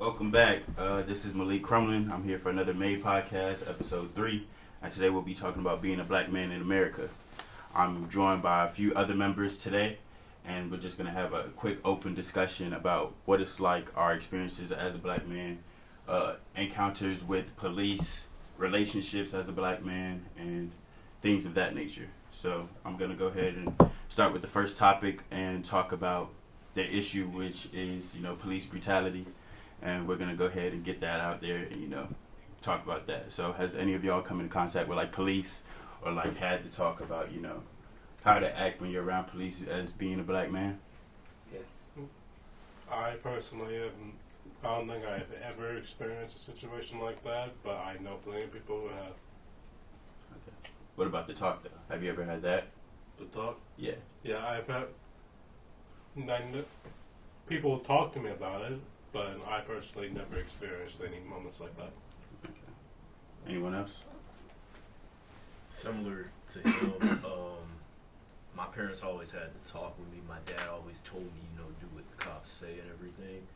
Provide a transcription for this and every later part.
Welcome back. This is Malik Crumlin. I'm here for another M.A.D.E Podcast, episode 3. And today we'll be talking about being a black man in America. I'm joined by a few other members today, and we're just going to have a quick open discussion about what it's like, our experiences as a black man, encounters with police, relationships as a black man, and things of that nature. So I'm going to go ahead and start with the first topic and talk about the issue, which is, police brutality. And we're going to go ahead and get that out there and, talk about that. So has any of y'all come into contact with, police or, had to talk about, how to act when you're around police as being a black man? Yes. I personally I don't think I've ever experienced a situation like that, but I know plenty of people who have. Okay. What about the talk, though? Have you ever had that? The talk? Yeah. Yeah, I've had... People talk to me about it, but I personally never experienced any moments like that. Okay. Anyone else? Similar to him, my parents always had to talk with me. My dad always told me, do what the cops say and everything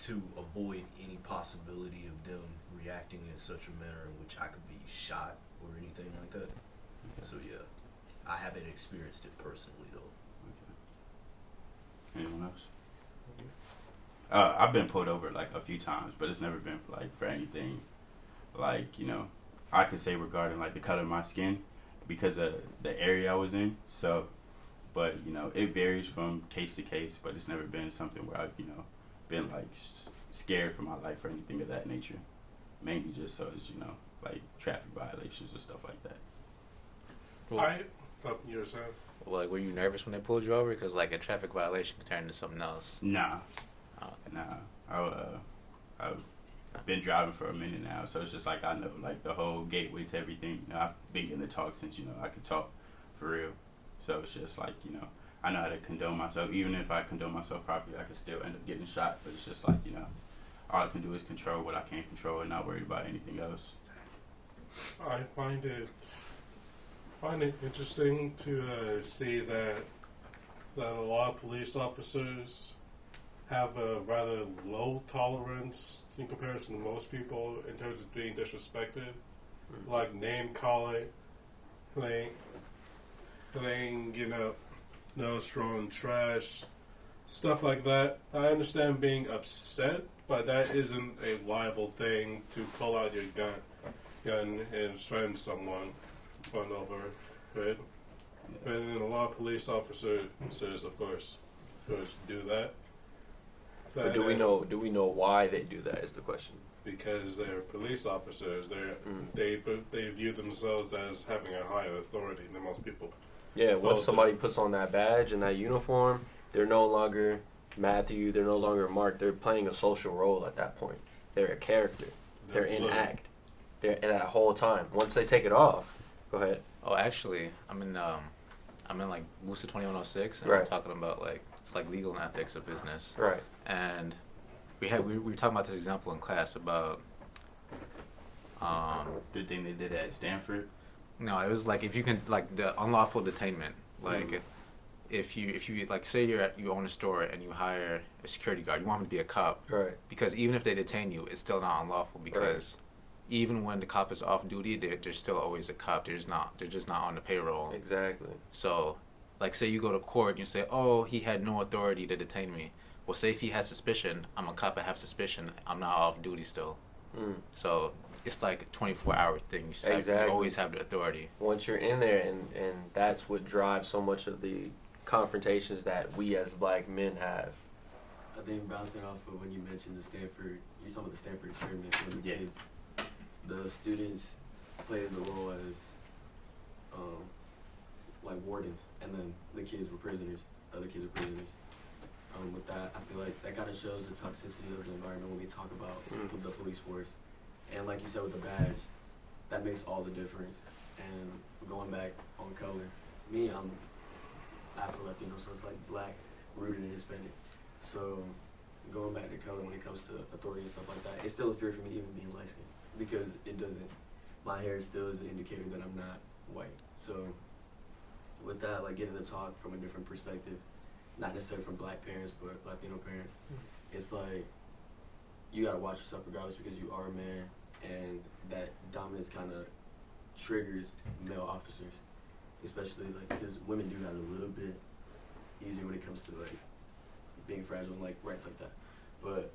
to avoid any possibility of them reacting in such a manner in which I could be shot or anything like that. Okay. So yeah, I haven't experienced it personally though. Okay. Anyone else? I've been pulled over a few times, but it's never been for anything I could say regarding the color of my skin because of the area I was in. So, but it varies from case to case, but it's never been something where I've been scared for my life or anything of that nature. Mainly just so it's traffic violations or stuff like that. Well, you were saying? Well, were you nervous when they pulled you over? Because a traffic violation can turn into something else. Nah. Oh. Nah. I've been driving for a minute now, so it's just I know the whole gateway to everything. I've been getting to talk since I could talk for real. So it's just I know how to condone myself. Even if I condone myself properly, I could still end up getting shot. But it's just all I can do is control what I can't control and not worried about anything else. I find it interesting to see that a lot of police officers have a rather low tolerance in comparison to most people in terms of being disrespected, name calling, playing, throwing trash, stuff like that. I understand being upset, but that isn't a liable thing to pull out your gun and threaten someone over, right? And then a lot of police officers, of course, do that. But do we know why they do that is the question. Because they're police officers. They view themselves as having a higher authority than most people. Yeah, once somebody puts on that badge and that uniform, they're no longer Matthew, they're no longer Mark. They're playing a social role at that point. They're a character. They're in act. They're in that whole time. Once they take it off, go ahead. Oh, actually, I'm in Musa 2106, and right. We're talking about it's legal and ethics of business. Right. And we were talking about this example in class about the thing they did at Stanford. No, it was if you can the unlawful detainment. If you say you own a store and you hire a security guard, you want him to be a cop. Right. Because even if they detain you, it's still not unlawful because even when the cop is off duty, there's still always a cop. They're just not on the payroll. Exactly. So, say you go to court and you say, oh, he had no authority to detain me. Well, say if he had suspicion, I'm a cop, I have suspicion, I'm not off duty still. So it's a 24-hour thing. You always have the authority. Once you're in there, and that's what drives so much of the confrontations that we as black men have. I think bouncing off of when you mentioned you talking about the Stanford experiment with the kids. The students played the role as wardens, and then the kids were prisoners. The other kids were prisoners. With that, I feel that kind of shows the toxicity of the environment when we talk about the police force. And like you said with the badge, that makes all the difference. And going back on color, me, I'm Afro-Latino, so it's black, rooted in Hispanic. So going back to color when it comes to authority and stuff like that, it's still a fear for me even being light-skinned because my hair still is an indicator that I'm not white. So with that, getting to talk from a different perspective, not necessarily from black parents, but Latino parents, it's you gotta watch yourself regardless because you are a man, and that dominance kind of triggers male officers, especially like because women do have it a little bit easier when it comes to like being fragile and like rights like that. But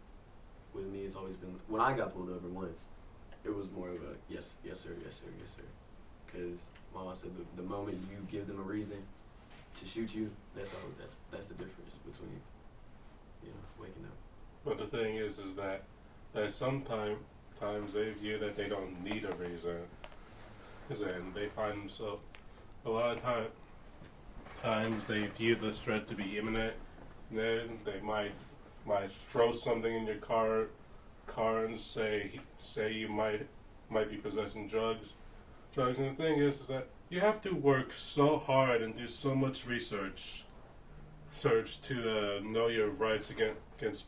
with me, it's always been when I got pulled over once, it was more of a yes sir, because Mama said the moment you give them a reason to shoot you, that's the difference between waking up. But the thing is that sometimes they view that they don't need a reason, and they find themselves a lot of times they view the threat to be imminent. And then they might throw something in your car and say you might be possessing drugs. And the thing is that you have to work so hard and do so much research to know your rights against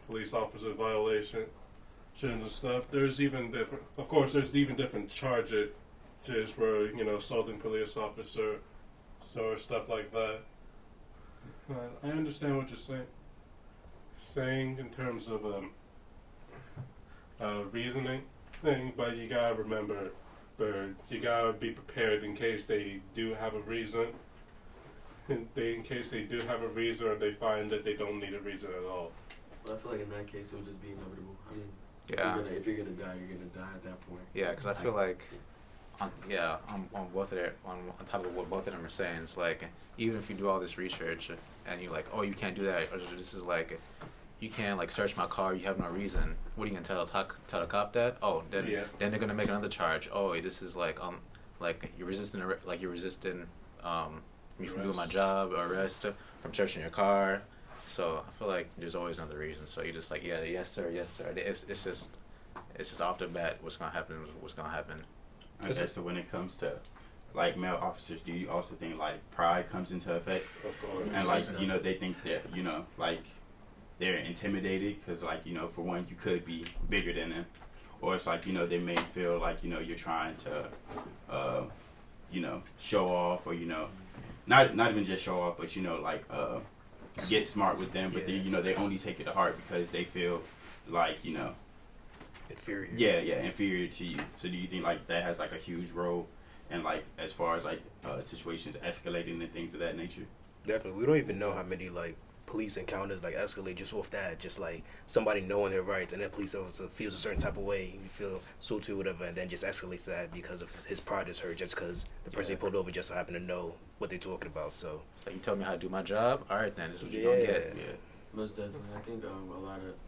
police officer violation and stuff. There's even different charges for assaulting police officer, so stuff like that. I understand what you're saying in terms of reasoning thing, but you gotta remember, you gotta be prepared in case they do have a reason. In case they do have a reason, or they find that they don't need a reason at all. Well, I feel like in that case it would just be inevitable. I mean, Yeah. if you're gonna die, you're gonna die at that point. Yeah, because I feel like, on both of on top of what both of them are saying, it's like even if you do all this research and you're like, oh, you can't do that, or this is like, you can't like search my car, you have no reason. What are you gonna tell the cop that? Oh, then they're gonna make another charge. Oh, this is like you're resisting me from doing my job, or arrest from searching your car. So I feel like there's always another reason. So you're just like, yeah, yes sir. It's just off the bat what's gonna happen. I guess so when it comes to like male officers, do you also think like pride comes into effect? Of course. And like they think that like they're intimidated because like for one you could be bigger than them, or it's like they may feel like you're trying to show off, or not even just show off, but like get smart with them, but they only take it to heart because they feel like inferior. Yeah, inferior to you. So do you think like that has like a huge role in like as far as like situations escalating and things of that nature? Definitely. We don't even know how many like police encounters like escalate just off that, just like somebody knowing their rights and then police officer feels a certain type of way, you feel so to whatever, and then just escalates that because of his pride is hurt just because the person he pulled over just so happened to know what they're talking about. So it's like, you tell me how to do my job, all right then, this is what you're gonna get. Yeah. Most definitely. I think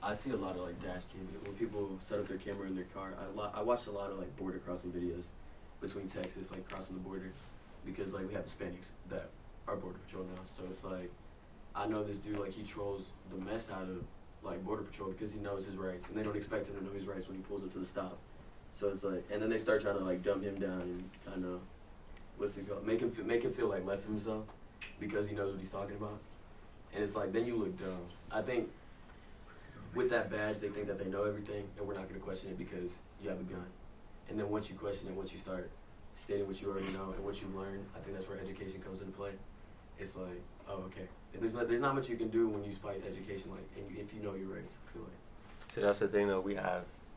I see a lot of like dash cam when people set up their camera in their car. I watch a lot of like border crossing videos between Texas, like crossing the border, because like we have Hispanics that are border patrol now. So it's like I know this dude, like he trolls the mess out of like border patrol because he knows his rights, and they don't expect him to know his rights when he pulls up to the stop. So it's like, and then they start trying to like dumb him down and kind of make him feel like less of himself because he knows what he's talking about. And it's like, then you look dumb. I think with that badge, they think that they know everything, and we're not going to question it because you have a gun. And then once you question it, once you start stating what you already know and what you learn, I think that's where education comes into play. It's like, oh, okay. There's not much you can do when you fight education, like, and if you know your rights, I feel like. So that's the thing that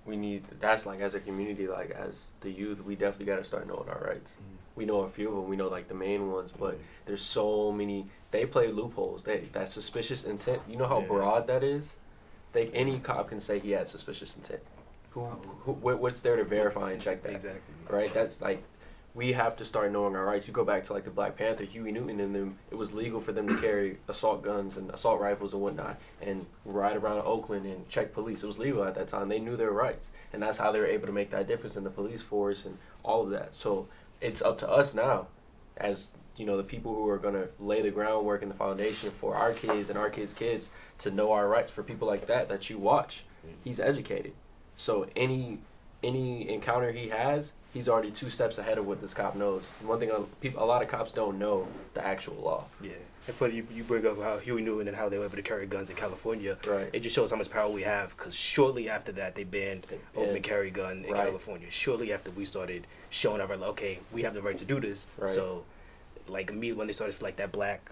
we need, that's like as a community, like as the youth, we definitely got to start knowing our rights. We know a few of them, we know like the main ones, but there's so many, they play loopholes. That suspicious intent, you know how broad that is? Any cop can say he had suspicious intent. What's there to verify and check that? Exactly. Right? That's like, we have to start knowing our rights. You go back to like the Black Panther, Huey Newton and them, it was legal for them to carry assault guns and assault rifles and whatnot and ride around Oakland and check police. It was legal at that time. They knew their rights. And that's how they were able to make that difference in the police force and all of that. So it's up to us now as, the people who are going to lay the groundwork and the foundation for our kids and our kids' kids to know our rights. For people like that you watch, he's educated. So any encounter he has, he's already 2 steps ahead of what this cop knows. One thing, a lot of cops don't know the actual law. Yeah. And funny you bring up how Huey Newton and how they were able to carry guns in California. Right. It just shows how much power we have, because shortly after that, they banned open carry gun in California. Shortly after we started showing our, okay, we have the right to do this. Right. So, like, immediately when they started to feel like that black,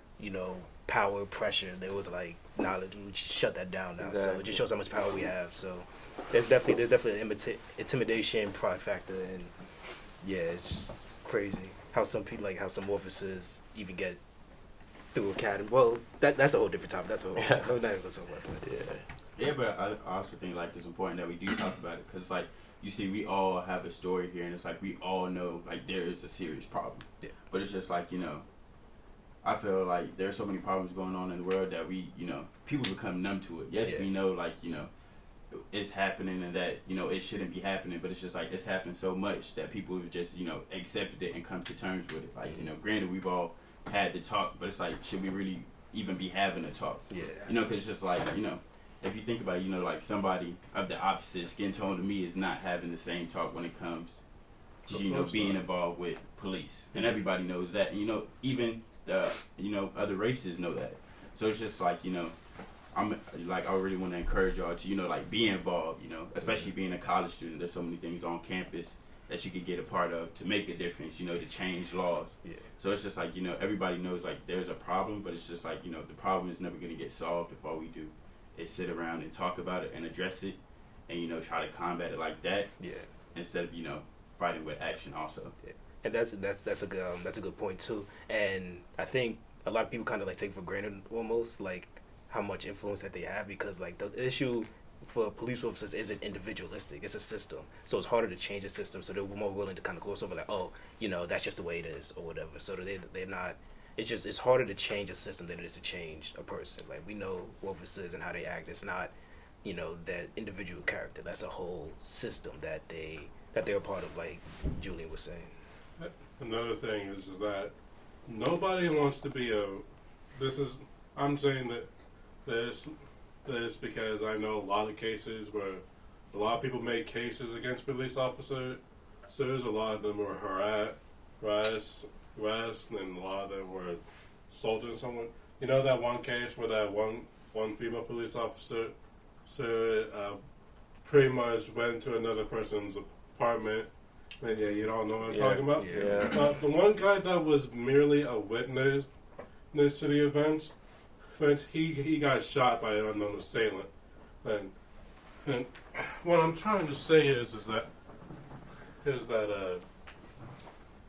power, pressure. There was like knowledge. We shut that down now. So Exactly. it just shows how much power we have. So there's definitely an intimidation, pride factor, and yeah, it's crazy how some people how some officers even get through academy. Well, that's a whole different topic. That's a whole. We're not even gonna talk about that. Yeah. Yeah, but I also think like it's important that we do talk about it because like you see, we all have a story here, and it's like we all know like there is a serious problem. Yeah. But it's just like I feel like there's so many problems going on in the world that we people become numb to it. Yes, Yeah. we know like it's happening and that it shouldn't be happening, but it's just like it's happened so much that people have just accepted it and come to terms with it. Like granted we've all had the talk, but it's like should we really even be having a talk? Yeah. Because it's just like if you think about it, like somebody of the opposite skin tone to me is not having the same talk when it comes to being involved with police, and everybody knows that. And even the other races know that. So it's just like I'm like I really want to encourage y'all to like be involved. Especially being a college student. There's so many things on campus that you could get a part of to make a difference. To change laws. Yeah. So it's just like everybody knows like there's a problem, but it's just like the problem is never going to get solved if all we do is sit around and talk about it and address it, and try to combat it like that. Yeah. Instead of fighting with action also. Yeah. And that's a good point too. And I think a lot of people kind of like take for granted almost like how much influence that they have, because like the issue for police officers isn't individualistic, it's a system. So it's harder to change the system, so they're more willing to kind of gloss over like, oh, that's just the way it is or whatever. So they're not. It's harder to change a system than it is to change a person. Like we know officers and how they act. It's not, that individual character. That's a whole system that they're a part of. Like Julian was saying. Another thing is that nobody wants to be I'm saying that this because I know a lot of cases where a lot of people make cases against police officers. A lot of them were harassed, and a lot of them were assaulting someone. That one case where that one female police officer pretty much went to another person's apartment. And yeah, you don't know what I'm talking about? Yeah. The one guy that was merely a witness to the events, he got shot by an unknown assailant. And what I'm trying to say is that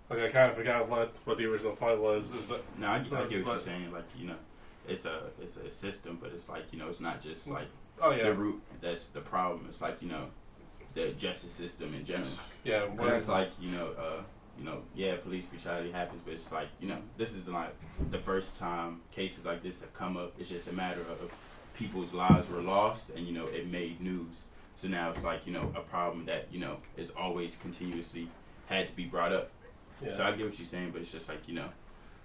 like I kind of forgot what the original point was. Is that No, I get what you're saying. Like it's a system, but it's like it's not just like the root that's the problem. It's like the justice system in general. Yeah, because it's like police brutality happens, but it's like this is not the first time cases like this have come up. It's just a matter of people's lives were lost, and it made news. So now it's like a problem that is always continuously had to be brought up. Yeah. So I get what you're saying, but it's just like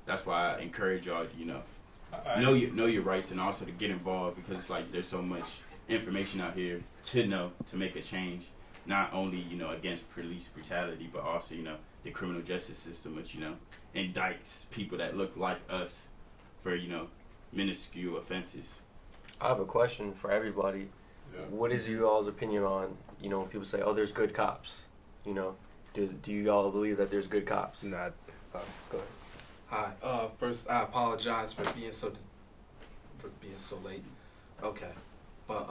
that's why I encourage y'all to know your rights, and also to get involved, because it's like there's so much information out here to make a change, not only against police brutality, but also the criminal justice system, which indicts people that look like us for minuscule offenses. I have a question for everybody. Yeah. What is you all's opinion on when people say, "Oh, there's good cops"? Do you all believe that there's good cops? Not. Go ahead. Hi. First, I apologize for being so late. Okay, but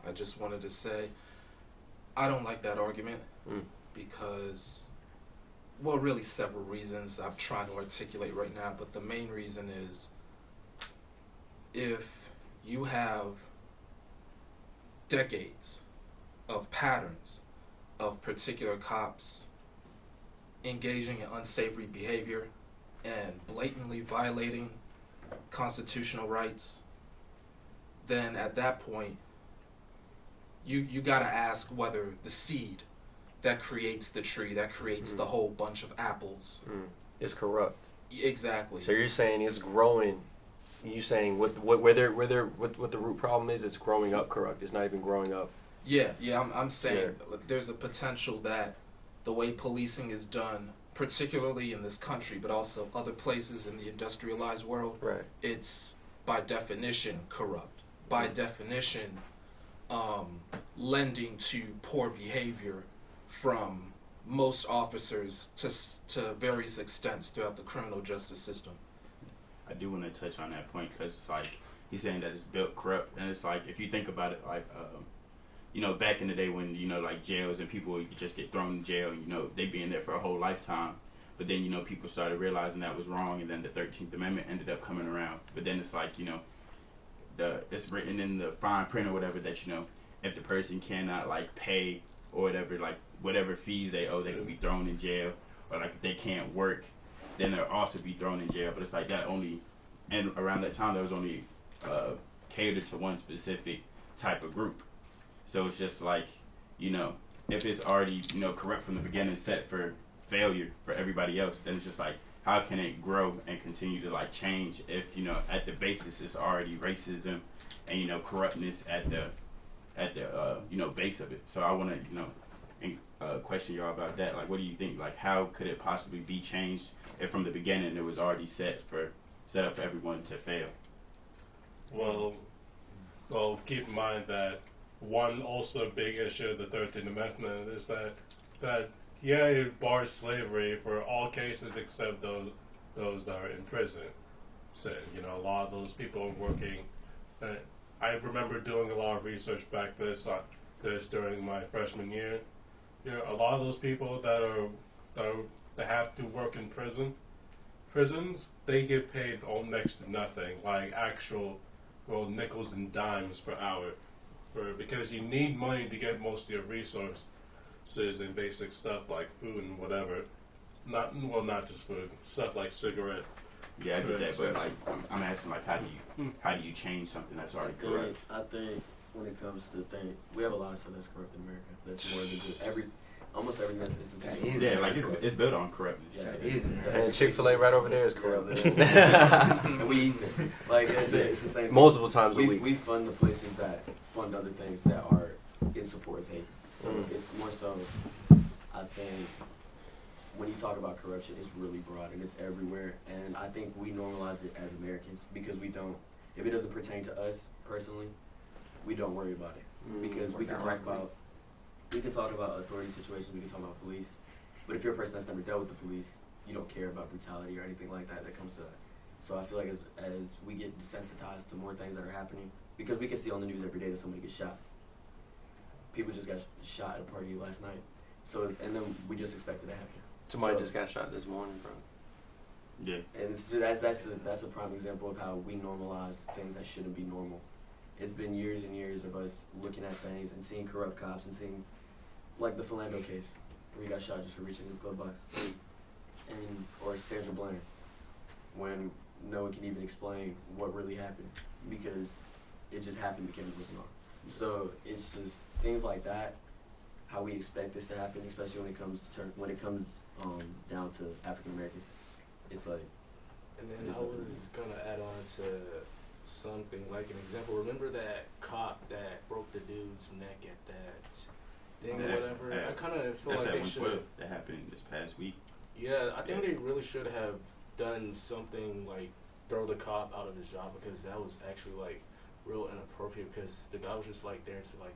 I just wanted to say I don't like that argument because, well, really several reasons I'm trying to articulate right now. But the main reason is if you have decades of patterns of particular cops engaging in unsavory behavior and blatantly violating constitutional rights, then at that point you gotta ask whether the seed that creates the tree, that creates the whole bunch of apples, is corrupt. Exactly. So you're saying it's growing. You're saying what the root problem is? It's growing up corrupt. It's not even growing up. Yeah. I'm saying there's a potential that the way policing is done, particularly in this country, but also other places in the industrialized world, Right. it's by definition corrupt. By definition, lending to poor behavior from most officers to various extents throughout the criminal justice system. I do want to touch on that point because it's like he's saying that it's built corrupt, and it's like if you think about it, like back in the day when like jails and people would just get thrown in jail, they be in there for a whole lifetime. But then people started realizing that was wrong, and then the 13th Amendment ended up coming around. But then it's like it's written in the fine print or whatever that if the person cannot like pay or whatever, like whatever fees they owe, they could be thrown in jail, or like if they can't work, then they'll also be thrown in jail. But it's like that only, and around that time there was only catered to one specific type of group. So it's just like if it's already corrupt from the beginning, set for failure for everybody else, then it's just like how can it grow and continue to like change if at the basis it's already racism and corruptness at the base of it. So I want to question y'all about that. Like, what do you think? Like, how could it possibly be changed if from the beginning it was already set up for everyone to fail? Well, keep in mind that one also big issue of the 13th Amendment is that it bars slavery for all cases except those that are in prison. So a lot of those people are working. I remember doing a lot of research back this during my freshman year. A lot of those people that have to work in prisons, they get paid all next to nothing, like actual nickels and dimes per hour, because you need money to get most of your resources and basic stuff like food and whatever. Not just food, stuff like cigarette. Yeah, I get that, but like I'm asking, like, how do you change something that's already corrupt? I think when it comes to things, we have a lot of stuff that's corrupt in America. That's more than just almost everything that's institutional. Yeah, like it's built on corruptness. Yeah, it is. And Chick-fil-A right over there is corrupt. And we eat it. Like it's the same thing. Multiple times a week. We fund the places that fund other things that are in support of hate. So it's more so, I think, when you talk about corruption, it's really broad and it's everywhere. And I think we normalize it as Americans because we don't, if it doesn't pertain to us personally, we don't worry about it. Because we can talk about authority situations, we can talk about police. But if you're a person that's never dealt with the police, you don't care about brutality or anything like that comes to that. So I feel like as we get desensitized to more things that are happening, because we can see on the news every day that somebody gets shot. People just got shot at a party last night. So, and then we just expect it to happen. Somebody just got shot this morning, bro. Yeah. And so that's a prime example of how we normalize things that shouldn't be normal. It's been years and years of us looking at things and seeing corrupt cops and seeing, like the Philando case, where he got shot just for reaching his glove box, or Sandra Bland, when no one can even explain what really happened because it just happened because it wasn't on. So it's just things like that, how we expect this to happen, especially when it comes down to African Americans. It's like. And then I was gonna add on to something like an example. Remember that cop that broke the dude's neck at that thing or whatever? I kind of feel like they should. That happened this past week. Yeah, I think they really should have done something like throw the cop out of his job because that was actually like real inappropriate because the guy was just like there to like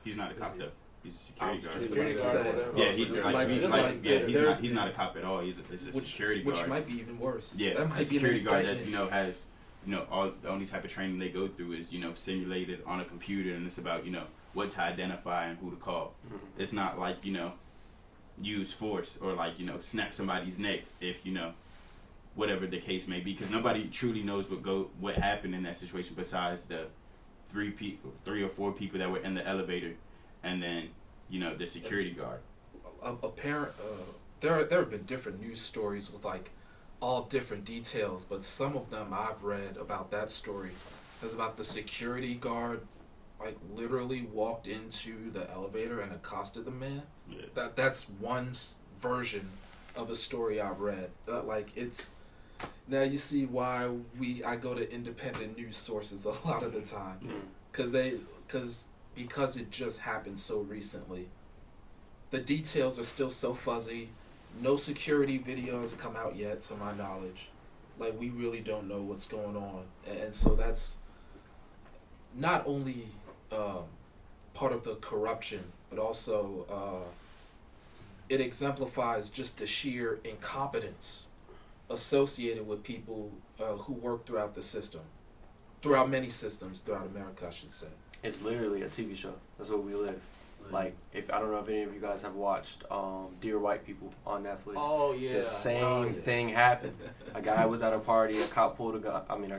He's not a cop though. He's a security guard. Security guard or whatever. Yeah, he's not a cop at all. He's a security guard. Which might be even worse. Yeah, that might a security be guard that's has all the only type of training they go through is simulated on a computer, and it's about what to identify and who to call. Mm-hmm. It's not like use force or like snap somebody's neck if whatever the case may be, because nobody truly knows what happened in that situation besides the 3 or 4 people that were in the elevator, and then the security guard. There have been different news stories with like all different details, but some of them I've read about that story is about the security guard like literally walked into the elevator and accosted the man. Yeah. That's one version of a story I've read. Now you see why I go to independent news sources a lot of the time, because it just happened so recently. The details are still so fuzzy. No security video has come out yet, to my knowledge. Like, we really don't know what's going on, and so that's not only part of the corruption, but also it exemplifies just the sheer incompetence associated with people who work throughout the system, throughout many systems throughout America, I should say. It's literally a TV show. That's what we live. Like, if I don't know if any of you guys have watched Dear White People on Netflix. Oh yeah. The same thing happened. A guy was at a party. A cop pulled a gun. I mean,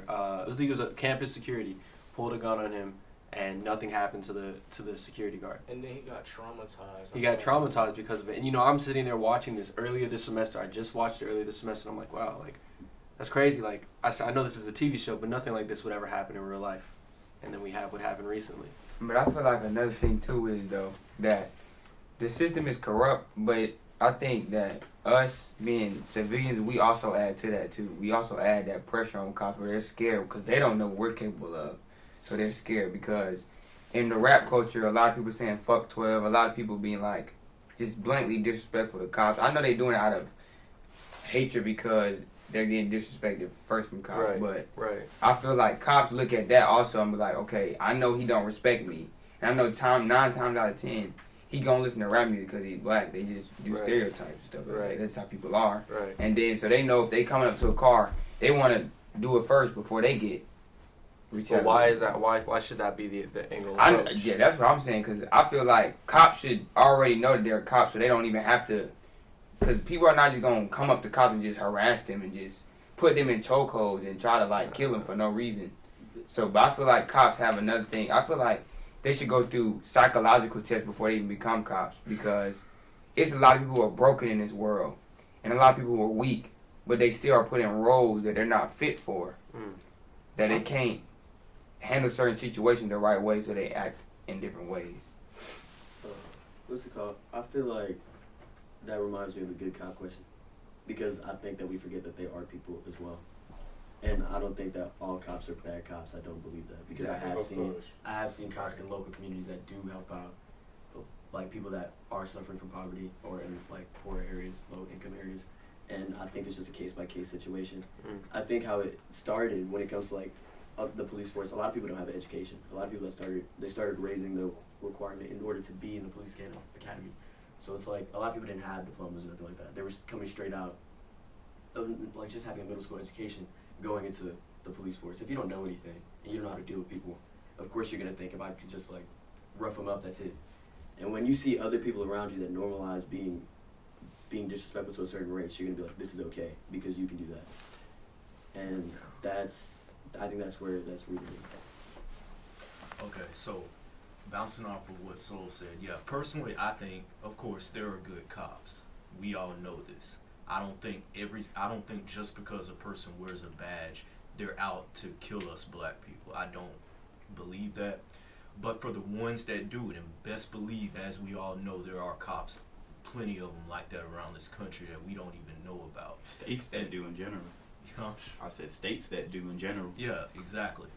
he was a campus security. Pulled a gun on him, and nothing happened to the security guard. And then he got traumatized. He got traumatized because of it. And I'm sitting there watching this earlier this semester. I just watched it earlier this semester, and I'm like, wow, like, that's crazy. Like, I know this is a TV show, but nothing like this would ever happen in real life. And then we have what happened recently. But I feel like another thing too is though that the system is corrupt, but I think that us being civilians, we also add to that too. We also add that pressure on cops where they're scared because they don't know what we're capable of. So they're scared because in the rap culture, a lot of people saying fuck 12, a lot of people being like just blatantly disrespectful to cops. I know they're doing it out of hatred because they're getting disrespected first from cops, but I feel like cops look at that also and be like, okay, I know he don't respect me. And I know 9 times out of 10, he gonna listen to rap music because he's black. They just do stereotypes and stuff like that. That's how people are. And then, so they know if they coming up to a car, they want to do it first before they get But why is that? Why should that be the angle? Yeah, that's what I'm saying, because I feel like cops should already know that they're cops, so they don't even have to. Because people are not just going to come up to cops and just harass them and just put them in chokeholds and try to, like, kill them for no reason. So, but I feel like cops have another thing. I feel like they should go through psychological tests before they even become cops, because it's a lot of people who are broken in this world and a lot of people who are weak, but they still are put in roles that they're not fit for, that they can't handle certain situations the right way, so they act in different ways. What's it called? I feel like that reminds me of the good cop question, because I think that we forget that they are people as well, and I don't think that all cops are bad cops. I don't believe that, because I have seen cops in local communities that do help out, like people that are suffering from poverty or in like poor areas, low income areas, and I think it's just a case by case situation. I think how it started when it comes to like the police force, a lot of people don't have an education. A lot of people that started raising the requirement in order to be in the police academy. So it's like a lot of people didn't have diplomas or nothing like that. They were coming straight out of like just having a middle school education, going into the police force. If you don't know anything and you don't know how to deal with people, of course you're gonna think if I could just like rough them up, that's it. And when you see other people around you that normalize being disrespectful to a certain race, you're gonna be like, this is okay because you can do that. And I think that's where that's rooted in. Okay, so bouncing off of what Soul said, yeah, personally I think, of course, there are good cops. We all know this. I don't think just because a person wears a badge, they're out to kill us black people. I don't believe that. But for the ones that do it, and best believe, as we all know, there are cops, plenty of them like that around this country that we don't even know about. States that do in general. I said states that do in general. Yeah, exactly.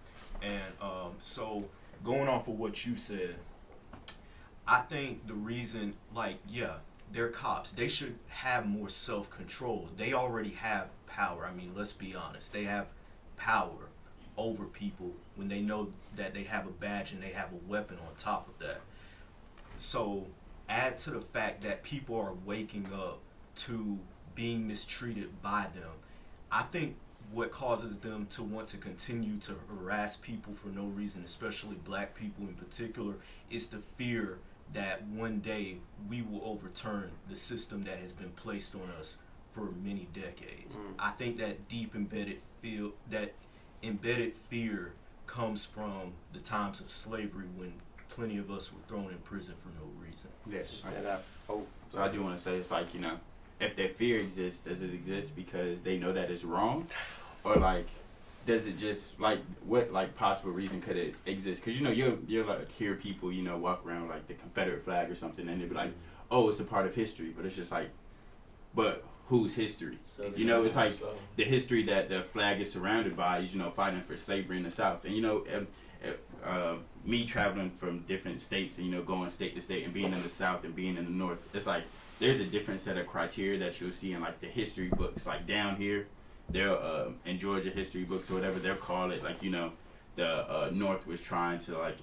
And so going off of what you said, I think the reason, like, yeah, they're cops. They should have more self-control. They already have power. I mean, let's be honest. They have power over people when they know that they have a badge and they have a weapon on top of that. So add to the fact that people are waking up to being mistreated by them. I think what causes them to want to continue to harass people for no reason, especially black people in particular, is the fear that one day we will overturn the system that has been placed on us for many decades. I think that deep embedded fear comes from the times of slavery when plenty of us were thrown in prison for no reason. Yes. So I do want to say, it's like, if that fear exists, does it exist because they know that it's wrong? Or like, does it just, like, what like possible reason could it exist? Because you'll like hear people walk around like the Confederate flag or something, and they'll be like, oh, it's a part of history, but it's just like, but whose history? So, it's like the history that the flag is surrounded by is fighting for slavery in the South. And me traveling from different states and going state to state and being in the South and being in the North, it's like there's a different set of criteria that you'll see in like the history books. Like down here, they'll in Georgia history books or whatever, they'll call it like the North was trying to like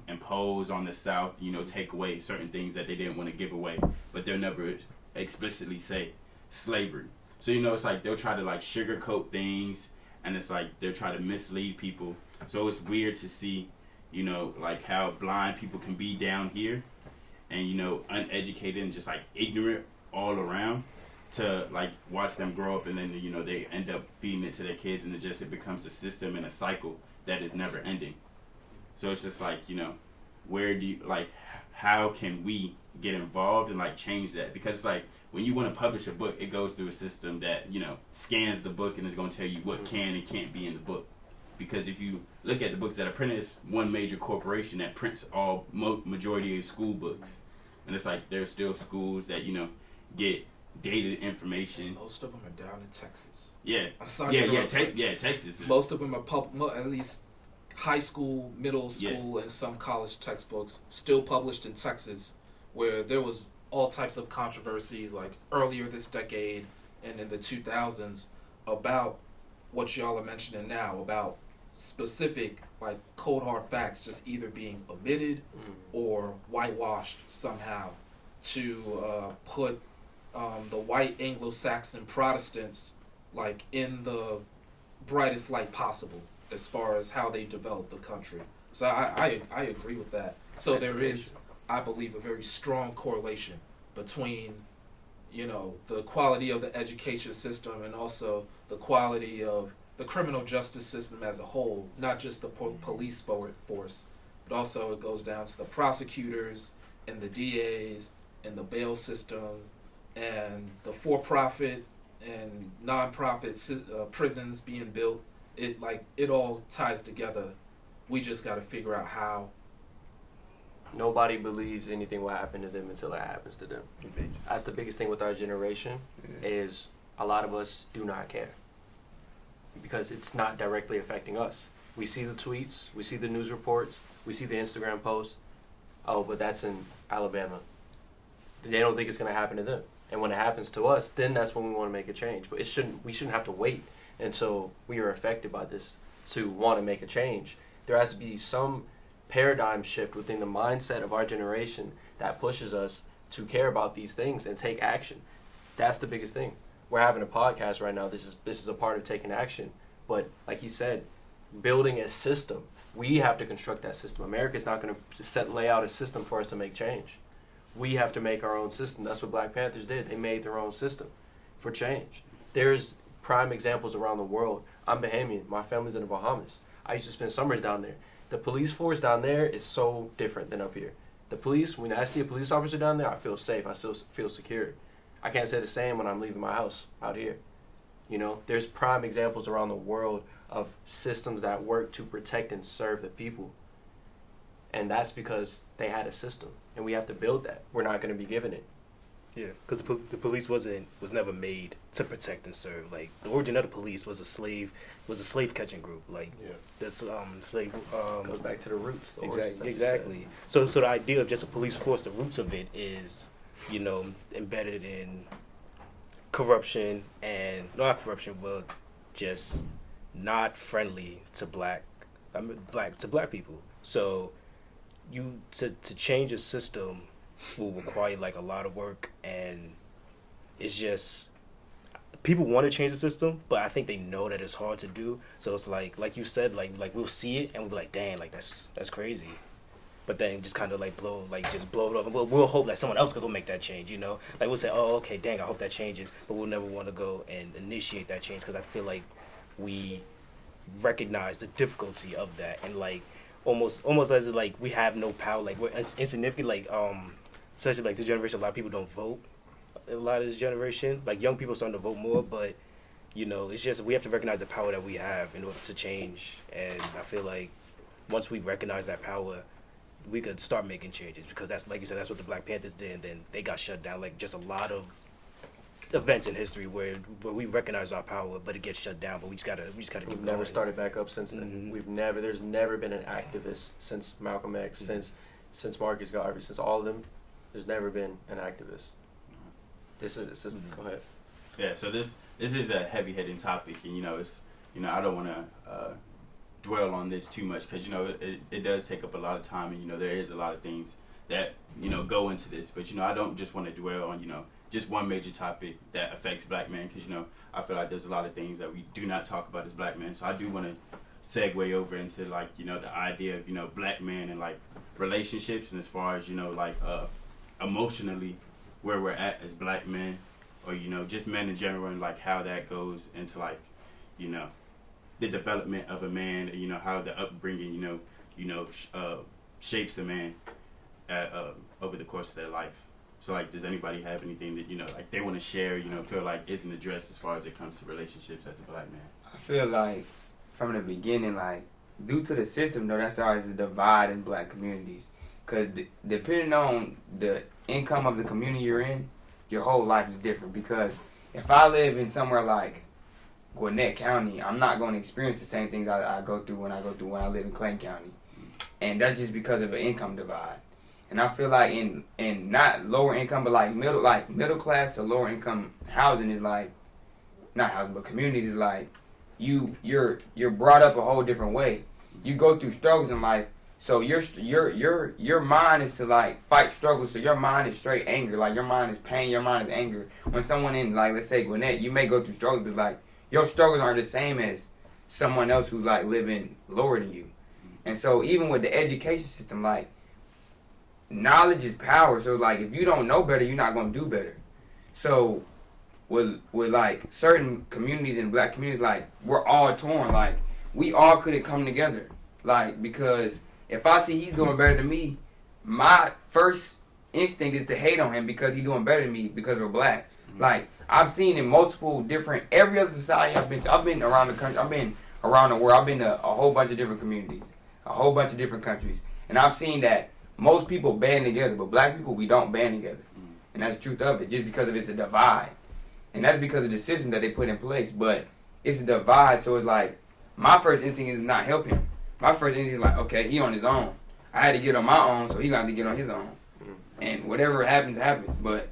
impose on the South, take away certain things that they didn't want to give away, but they'll never explicitly say slavery. So, you know, it's like they'll try to like sugarcoat things, and it's like they're trying to mislead people. So it's weird to see, you know, like how blind people can be down here, and, you know, uneducated and just like ignorant all around, to like watch them grow up, and then, you know, they end up feeding it to their kids, and it becomes a system and a cycle that is never ending. So it's just like, you know, where do you, like, how can we get involved and like change that? Because it's like when you want to publish a book, it goes through a system that, you know, scans the book and is going to tell you what can and can't be in the book. Because if you look at the books that are printed, it's one major corporation that prints all majority of school books, and it's like there's still schools that, you know, get dated information. Most of them are down in Texas. Yeah, Texas. Most of them are at least high school, middle school, and some college textbooks still published in Texas, where there was all types of controversies like earlier this decade and in the 2000s about what y'all are mentioning now, about specific like cold hard facts just either being omitted or whitewashed somehow to put the white Anglo-Saxon Protestants like in the brightest light possible as far as how they developed the country. So I agree with that. So there is, I believe, a very strong correlation between, you know, the quality of the education system and also the quality of the criminal justice system as a whole, not just the police force, but also it goes down to the prosecutors and the DAs and the bail systems and the for-profit and non-profit prisons being built. It all ties together. We just got to figure out how. Nobody believes anything will happen to them until it happens to them. That's the biggest thing with our generation, is a lot of us do not care because it's not directly affecting us. We see the tweets, we see the news reports, we see the Instagram posts. Oh, but that's in Alabama. They don't think it's going to happen to them. And when it happens to us, then that's when we want to make a change. But we shouldn't have to wait until we are affected by this to want to make a change. There has to be some paradigm shift within the mindset of our generation that pushes us to care about these things and take action. That's the biggest thing. We're having a podcast right now. This is a part of taking action. But like you said, building a system. We have to construct that system. America's not going to lay out a system for us to make change. We have to make our own system. That's what Black Panthers did. They made their own system for change. There's prime examples around the world. I'm Bahamian. My family's in the Bahamas. I used to spend summers down there. The police force down there is so different than up here. The police, when I see a police officer down there, I feel safe. I still feel secure. I can't say the same when I'm leaving my house out here. You know, there's prime examples around the world of systems that work to protect and serve the people. And that's because they had a system, and we have to build that. We're not going to be given it. Yeah, because the police was never made to protect and serve. Like, the origin of the police was a slave catching group. Like, that's slave goes back to the roots. Exactly. So the idea of just a police force, the roots of it is, you know, embedded in corruption and not corruption, but just not friendly to black people. So to change a system will require like a lot of work, and it's just people want to change the system, but I think they know that it's hard to do. So it's like you said, like we'll see it and we'll be like, dang, like that's crazy. But then just kind of like blow it up, and we'll hope that someone else could go make that change, you know? Like we'll say, oh, okay, dang, I hope that changes, but we'll never want to go and initiate that change because I feel like we recognize the difficulty of that, and like almost as if like we have no power, like we're insignificant, like especially like this generation, a lot of people don't vote. A lot of this generation, like young people, starting to vote more, but you know, it's just we have to recognize the power that we have in order to change. And I feel like once we recognize that power, we could start making changes, because that's, like you said, that's what the Black Panthers did, and then they got shut down. Like just a lot of events in history where we recognize our power, but it gets shut down. But we just gotta keep going. We've never started back up since then. Mm-hmm. There's never been an activist since Malcolm X, since Marcus Garvey, since all of them. There's never been an activist. This is go ahead. Yeah, so this is a heavy-hitting topic, and you know, I don't want to dwell on this too much, because you know it does take up a lot of time, and you know there is a lot of things that you know go into this, but you know I don't just want to dwell on just one major topic that affects black men, because, you know, I feel like there's a lot of things that we do not talk about as black men. So I do want to segue over into, like, you know, the idea of, you know, black men and, like, relationships, and as far as, you know, like, emotionally, where we're at as black men, or, you know, just men in general, and, like, how that goes into, like, you know, the development of a man, you know, how the upbringing, shapes a man over the course of their life. So, like, does anybody have anything that, you know, like, they want to share, you know, feel like isn't addressed as far as it comes to relationships as a black man? I feel like from the beginning, like, due to the system, though, that's always a divide in black communities. Because depending on the income of the community you're in, your whole life is different. Because if I live in somewhere like Gwinnett County, I'm not going to experience the same things I go through when I live in Clayton County. And that's just because of an income divide. And I feel like in not lower income, but like middle class to lower income housing is like, not housing, but communities is like, you're brought up a whole different way. You go through struggles in life, so your mind is to like fight struggles. So your mind is straight anger, like your mind is pain, your mind is anger. When someone in, like, let's say Gwinnett, you may go through struggles, but like your struggles aren't the same as someone else who's like living lower than you. And so even with the education system, like, knowledge is power. So like if you don't know better, you're not gonna do better. So with like certain communities and black communities, like, we're all torn. Like, we all couldn't come together. Like, because if I see he's doing better than me, my first instinct is to hate on him because he's doing better than me because we're black. Mm-hmm. Like, I've seen in multiple different, every other society I've been to, I've been around the country, I've been around the world, I've been to a whole bunch of different communities, a whole bunch of different countries. And I've seen that most people band together, but black people, we don't band together. Mm-hmm. And that's the truth of it, just because of it's a divide. And that's because of the system that they put in place. But it's a divide, so it's like, my first instinct is not help him. My first instinct is like, okay, he on his own. I had to get on my own, so he got to get on his own. Mm-hmm. And whatever happens, happens. But,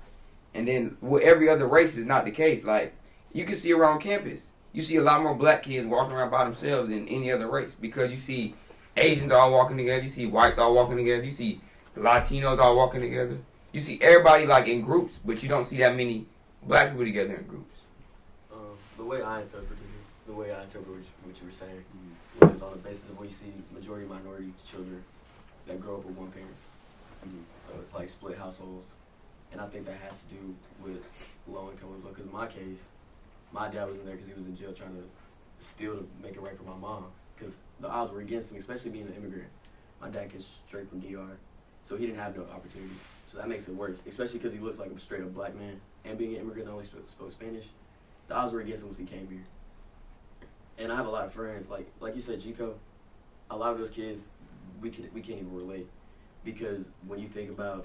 and then with every other race is not the case. Like, you can see around campus, you see a lot more black kids walking around by themselves than any other race, because you see Asians all walking together, you see whites all walking together, you see Latinos all walking together. You see everybody like in groups, but you don't see that many black people together in groups. The way I interpret what you were saying was on the basis of where you see majority minority children that grow up with one parent. So it's like split households. And I think that has to do with low income as well. Because in my case, my dad was in there because he was in jail trying to steal to make it right for my mom. Because the odds were against him, especially being an immigrant. My dad came straight from DR, so he didn't have no opportunity. So that makes it worse, especially because he looks like a straight up black man. And being an immigrant that only spoke Spanish, the odds were against him once he came here. And I have a lot of friends, like you said, Chico, a lot of those kids, we can't even relate. Because when you think about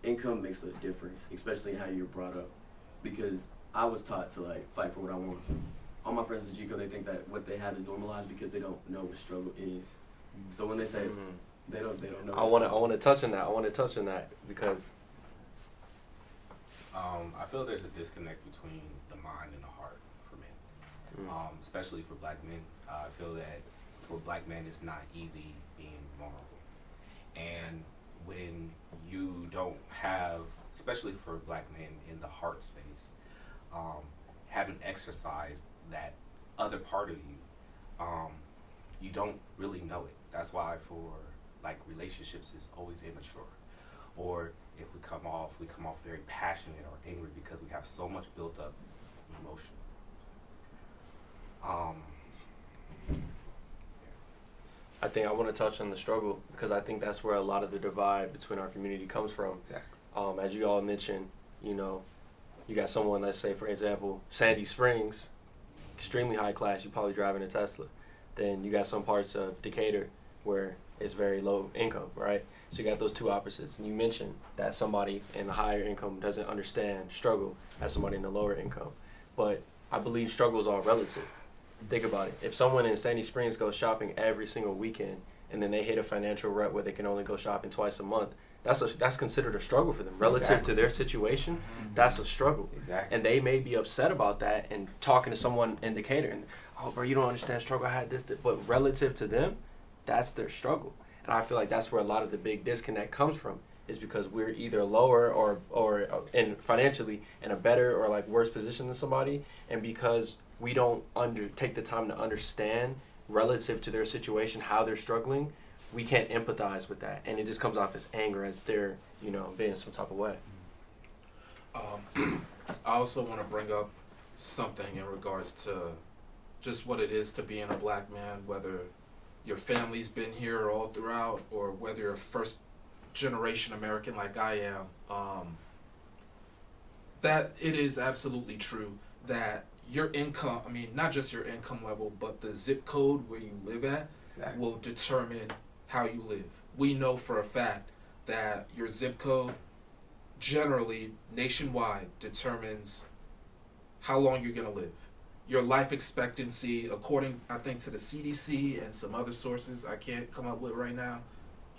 income makes a difference, especially in how you're brought up. Because I was taught to like fight for what I want. All my friends in Chico, they think that what they have is normalized because they don't know what struggle is. So when they say they don't know. I want to touch on that because I feel there's a disconnect between the mind and the heart for men, especially for black men. I feel that for black men, it's not easy being vulnerable, and when you don't have, especially for black men in the heart space, haven't exercised that other part of you, you don't really know it. That's why for like relationships is always immature, or if we come off very passionate or angry because we have so much built up emotion. I think I want to touch on the struggle because I think that's where a lot of the divide between our community comes from. Exactly. As you all mentioned, you know, you got someone, let's say, for example, Sandy Springs, extremely high class, you probably driving a Tesla. Then you got some parts of Decatur where it's very low income, right? So you got those two opposites. And you mentioned that somebody in the higher income doesn't understand struggle as somebody in the lower income. But I believe struggle is all relative. Think about it. If someone in Sandy Springs goes shopping every single weekend and then they hit a financial rut where they can only go shopping twice a month, that's considered a struggle for them. Relative to their situation, that's a struggle. Exactly. And they may be upset about that and talking to someone in Decatur and, oh, bro, you don't understand struggle, I had this. But relative to them, that's their struggle. And I feel like that's where a lot of the big disconnect comes from, is because we're either lower or in financially in a better or like worse position than somebody, and because we don't take the time to understand relative to their situation how they're struggling, we can't empathize with that, and it just comes off as anger as they're being some type of way. I also want to bring up something in regards to just what it is to being a black man, whether your family's been here all throughout or whether you're a first generation American like I am. That it is absolutely true that your income, I mean, not just your income level, but the zip code where you live at will determine how you live. We know for a fact that your zip code generally nationwide determines how long you're going to live. Your life expectancy, according, I think, to the CDC and some other sources I can't come up with right now,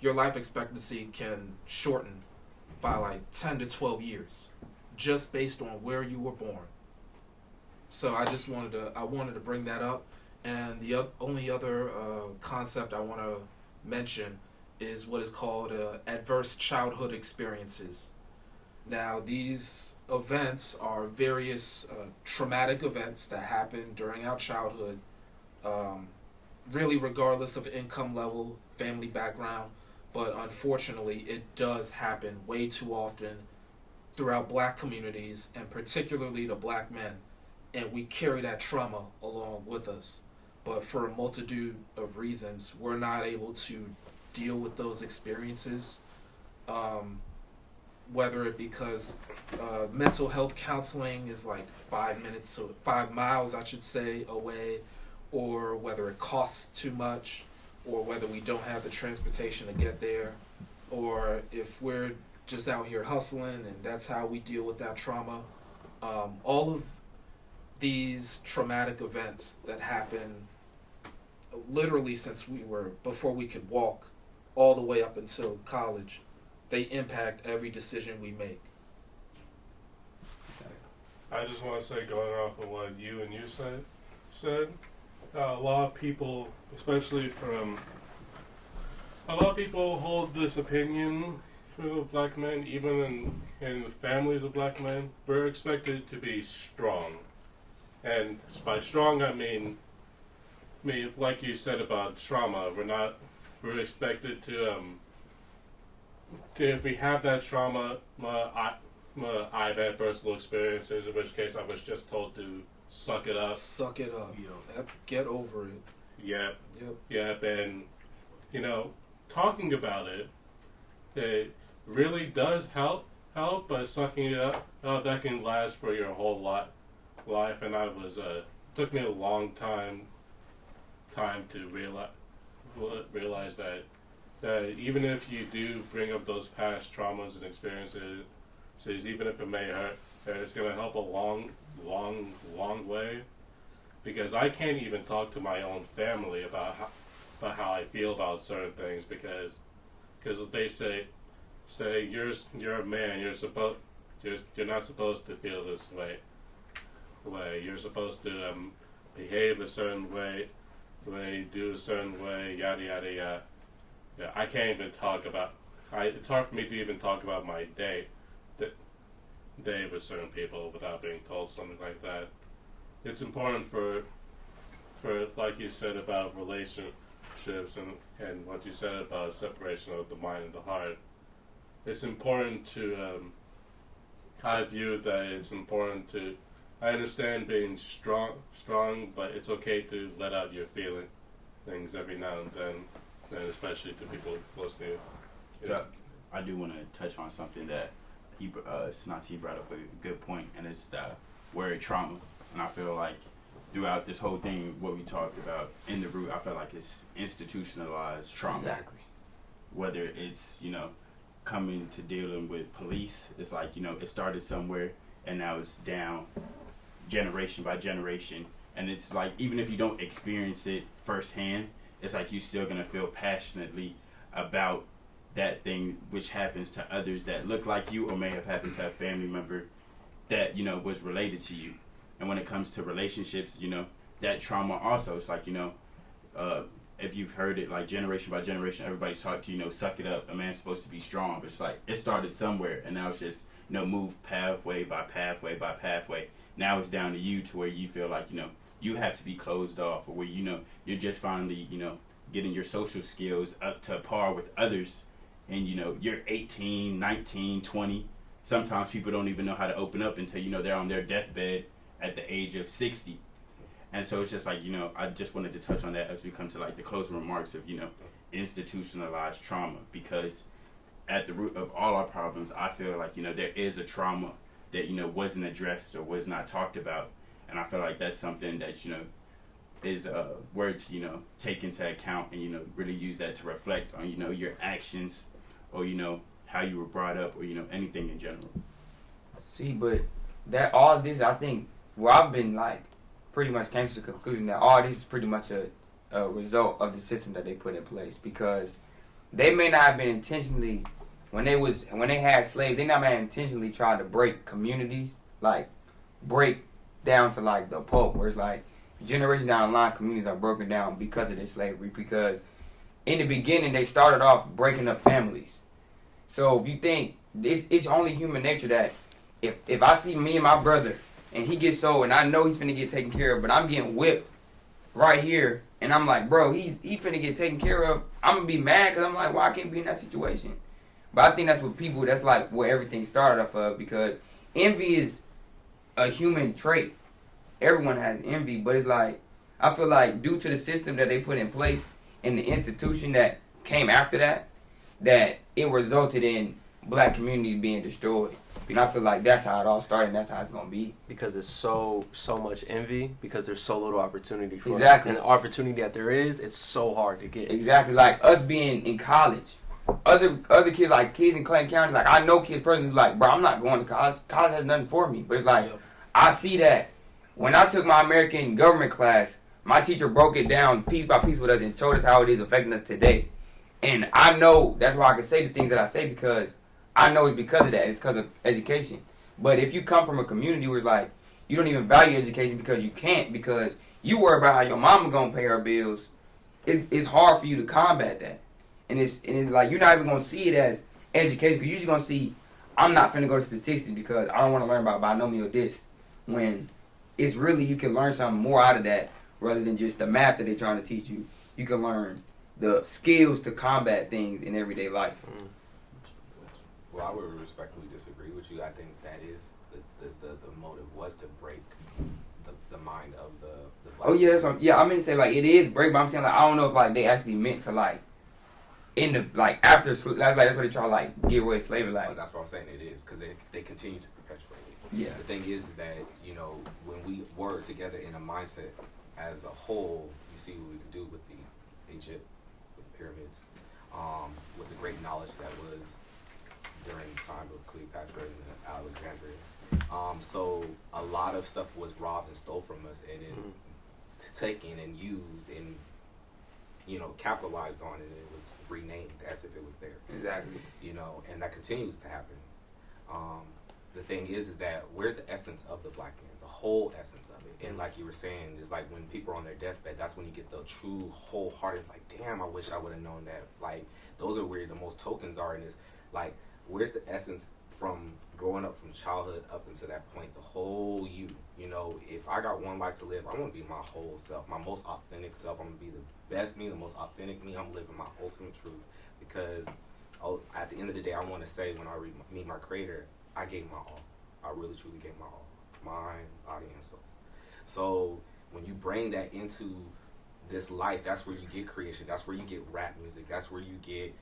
your life expectancy can shorten by like 10 to 12 years just based on where you were born. So I wanted to bring that up. And the only other concept I want to mention is what is called adverse childhood experiences. Now, these events are various traumatic events that happen during our childhood, really regardless of income level, family background, but unfortunately it does happen way too often throughout black communities, and particularly the black men, and we carry that trauma along with us. But for a multitude of reasons, we're not able to deal with those experiences. Whether it because mental health counseling is like 5 miles, I should say, away, or whether it costs too much, or whether we don't have the transportation to get there, or if we're just out here hustling and that's how we deal with that trauma. All of these traumatic events that happen literally since before we could walk, all the way up until college, they impact every decision we make. I just want to say, going off of what you said, a lot of people, a lot of people hold this opinion for black men, even in the families of black men. We're expected to be strong. And by strong, I mean, like you said about trauma, we're expected to if we have that trauma, I've had personal experiences, in which case I was just told to suck it up. Suck it up. Get over it. Yep. And, talking about it really does help, but sucking it up, that can last for your whole life. And took me a long time to realize that even if you do bring up those past traumas and experiences, even if it may hurt, it's going to help a long way. Because I can't even talk to my own family about how I feel about certain things, because they say you're a man, you're not supposed to feel this way. You're supposed to behave a certain way, do a certain way, yada yada yada. Yeah, I can't even talk about. It's hard for me to even talk about my day with certain people without being told something like that. It's important for like you said about relationships and what you said about separation of the mind and the heart. It's important to. I view that it's important to. I understand being strong, but it's okay to let out your feelings every now and then. And especially to people close to you. So I do want to touch on something that Snati brought up a good point, and it's the word trauma. And I feel like throughout this whole thing, what we talked about in the root, I feel like it's institutionalized trauma. Exactly. Whether it's, coming to dealing with police, it's like, it started somewhere and now it's down generation by generation. And it's like, even if you don't experience it firsthand, it's like you're still going to feel passionately about that thing which happens to others that look like you or may have happened to a family member that, was related to you. And when it comes to relationships, that trauma also, it's like, if you've heard it, like generation by generation, everybody's taught to, suck it up. A man's supposed to be strong. But it's like, it started somewhere, and now it's just, move pathway by pathway by pathway. Now it's down to you to where you feel like, you have to be closed off, or where, you're just finally, getting your social skills up to par with others. And, you're 18, 19, 20. Sometimes people don't even know how to open up until, they're on their deathbed at the age of 60. And so it's just like, I just wanted to touch on that as we come to like the closing remarks of, institutionalized trauma, because at the root of all our problems, I feel like, there is a trauma that, wasn't addressed or was not talked about. And I feel like that's something that, is worth, take into account and, really use that to reflect on, your actions or, how you were brought up or, anything in general. See, but that all this, I think, I've been like, pretty much came to the conclusion that all this is pretty much a result of the system that they put in place, because they may not have been intentionally, when they had slaves, they not have intentionally tried to break communities, like break down to like the pulp, where it's like generations down the line, communities are broken down because of this slavery, because in the beginning they started off breaking up families. So if you think it's only human nature that if I see me and my brother and he gets sold and I know he's finna get taken care of, but I'm getting whipped right here, and I'm like, bro, he finna get taken care of, I'm gonna be mad because I'm like, well, I can't be in that situation. But I think that's like where everything started off of, because envy is a human trait. Everyone has envy, but it's like, I feel like due to the system that they put in place and the institution that came after that it resulted in black communities being destroyed. And I feel like that's how it all started, and that's how it's gonna be. Because there's so much envy, because there's so little opportunity for us. Exactly. And the opportunity that there is, it's so hard to get. Exactly. Like us being in college. Other kids, like kids in Clayton County, like I know kids personally who's like, bro, I'm not going to college. College has nothing for me. But it's like, I see that when I took my American government class, my teacher broke it down piece by piece with us and showed us how it is affecting us today. And I know that's why I can say the things that I say, because I know it's because of that. It's because of education. But if you come from a community where it's like, you don't even value education because you can't, because you worry about how your mama gonna pay her bills, it's hard for you to combat that. And it's like, you're not even gonna see it as education, because you're just gonna see, I'm not finna go to statistics because I don't want to learn about binomial dist. When it's really, you can learn something more out of that rather than just the math that they're trying to teach you. You can learn the skills to combat things in everyday life. Well, I would respectfully disagree with you. I think that is the motive was to break the mind of the black. Oh yeah, I mean to say like it is break, but I'm saying like I don't know if like they actually meant to like in the like after that's what they try to like get away with slavery. Like that's what I'm saying. It is because they continue to perpetuate it. Yeah. The thing is that when we were together in a mindset as a whole, you see what we could do with the Egypt, with the pyramids, with the great knowledge that was during the time of Cleopatra and Alexandria. So a lot of stuff was robbed and stole from us, and then taken and used and capitalized on, and it was renamed as if it was there. Exactly. And that continues to happen. The thing is that where's the essence of the black man? The whole essence of it. And like you were saying, it's like when people are on their deathbed, that's when you get the true wholehearted. It's like, damn, I wish I would have known that. Like, those are where the most tokens are in this. Like, where's the essence from growing up from childhood up until that point? The whole you. If I got one life to live, I want to be my whole self, my most authentic self. I'm going to be the best me, the most authentic me. I'm living my ultimate truth. Because at the end of the day, I want to say when I meet my creator, I gave my all. I really, truly gave my all. Mind, body, and soul. So when you bring that into this life, that's where you get creation. That's where you get rap music. That's where you get,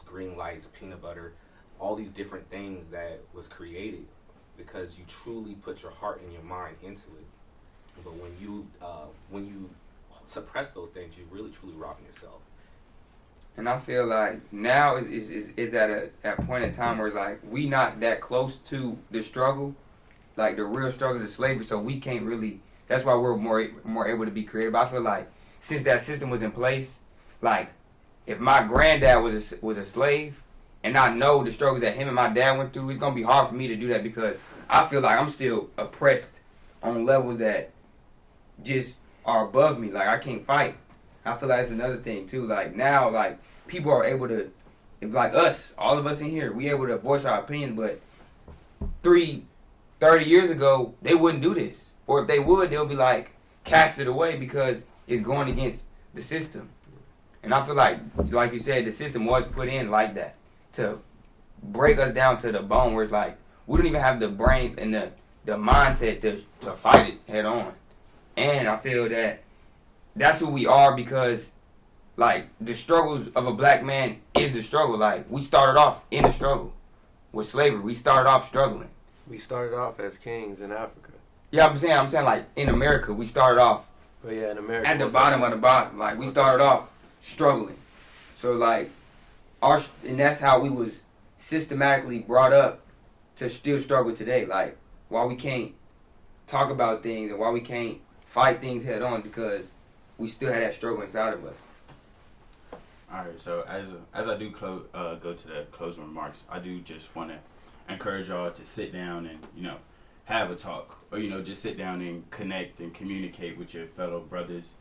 green lights, peanut butter, all these different things that was created because you truly put your heart and your mind into it. But when you suppress those things, you're really, truly robbing yourself. And I feel like now is at a point in time where it's like we not that close to the struggle, like the real struggles of slavery, so we can't really. That's why we're more able to be creative. But I feel like since that system was in place, like if my granddad was a slave, and I know the struggles that him and my dad went through, it's gonna be hard for me to do that because I feel like I'm still oppressed on levels that just are above me. Like I can't fight. I feel like it's another thing too. Like now, like people are able to, if like us, all of us in here, we able to voice our opinion. But 30 years ago, they wouldn't do this, or if they would, they'll be like cast it away because it's going against the system. And I feel like you said, the system was put in like that to break us down to the bone, where it's like we don't even have the brain and the mindset to fight it head on. And I feel that that's who we are because, like, the struggles of a black man is the struggle. Like, we started off in the struggle with slavery. We started off struggling. We started off as kings in Africa. Yeah, I'm saying, like, in America, we started off But yeah, in America, at the bottom of the bottom. Like, we started off struggling. So, like, and that's how we was systematically brought up to still struggle today. Like, why we can't talk about things and why we can't fight things head on, because we still had that struggle inside of us. All right, so as I do go to the closing remarks, I do just want to encourage y'all to sit down and, you know, have a talk, or, you know, just sit down and connect and communicate with your fellow brothers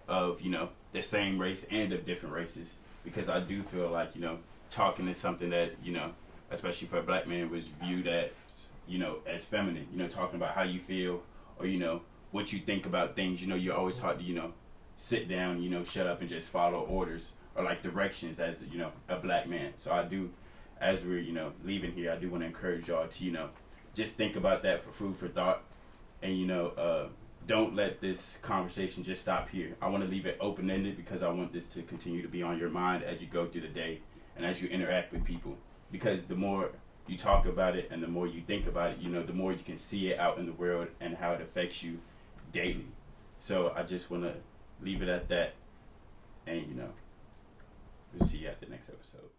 of, you know, the same race and of different races, because I do feel like, you know, talking is something that, you know, especially for a black man, was viewed as, you know, as feminine. You know, talking about how you feel, or, you know, what you think about things. You know, you're always taught to, you know, sit down, you know, shut up and just follow orders or like directions as, you know, a black man. So I do, as we're, you know, leaving here, I do want to encourage y'all to, you know, just think about that for food for thought. And, you know, don't let this conversation just stop here. I want to leave it open-ended because I want this to continue to be on your mind as you go through the day and as you interact with people. Because the more you talk about it and the more you think about it, you know, the more you can see it out in the world and how it affects you daily. So I just want to leave it at that. And, you know, we'll see you at the next episode.